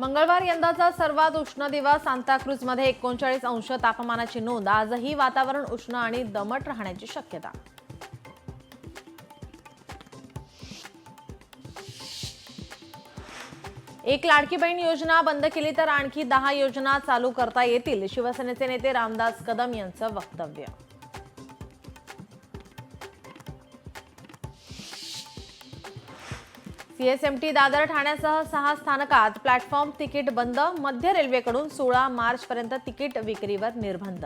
मंगळवार यंदाचा सर्वात उष्ण दिवस सांताक्रूजमध्ये 39 अंश तापमानाची नोंद। आजही वातावरण उष्ण आणि दमट राहण्याची शक्यता। एक लाडकी बहीण योजना बंद केली तर आणखी 10 योजना चालू करता येतील, शिवसेनेचे नेते रामदास कदम यांचं वक्तव्य। सीएसएमटी दादर ठाण्यासह 6 स्थानकात प्लॅटफॉर्म तिकीट बंद। मध्य रेल्वेकडून 16 मार्चपर्यंत तिकीट विक्रीवर निर्बंध।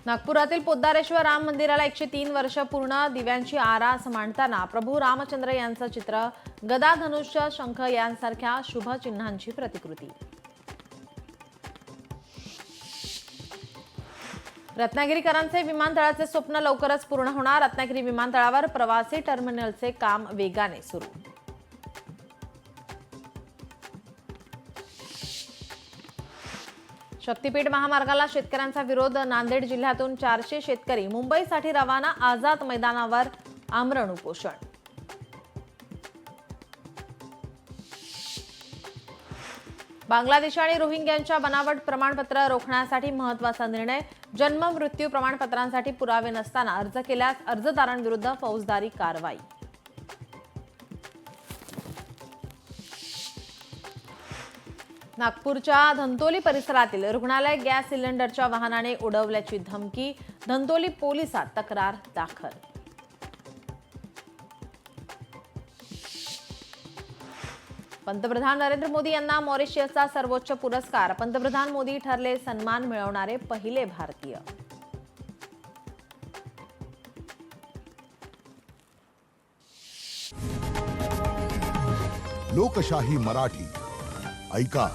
नागपुरातील पोद्दारेश्वर राम मंदिराला 103 वर्ष पूर्ण। दिव्यांची आरास मांडताना प्रभू रामचंद्र यांचं चित्र, गदा, धनुष्य, शंख यांसारख्या शुभ चिन्हांची प्रतिकृती। रत्नागिरीकरांचे विमानतळाचे स्वप्न लवकरच पूर्ण होणार। रत्नागिरी विमानतळावर प्रवासी टर्मिनलचे काम वेगाने सुरू। शक्तीपीठ महामार्गाला शेतकऱ्यांचा विरोध। नांदेड जिल्ह्यातून 400 शेतकरी मुंबईसाठी रवाना। आझाद मैदानावर आमरण उपोषण। बांगलादेश आणि रोहिंग्यांच्या बनावट प्रमाणपत्र रोखण्यासाठी महत्त्वाचा निर्णय। जन्म मृत्यू प्रमाणपत्रांसाठी पुरावे नसताना अर्ज केल्यास अर्जदारांविरुद्ध फौजदारी कारवाई। नागपूरच्या धंतोली परिसरातील रुग्णालय गॅस सिलेंडरच्या वाहनाने उडवल्याची धमकी। धंतोली पोलिसात तक्रार दाखल। पंतप्रधान नरेंद्र मोदी यांना मॉरिशसचा सर्वोच्च पुरस्कार। पंतप्रधान मोदी ठरले सन्मान मिळवणारे पहिले भारतीय। लोकशाही मराठी ऐका,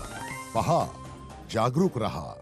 पहा, जागरूक रहा।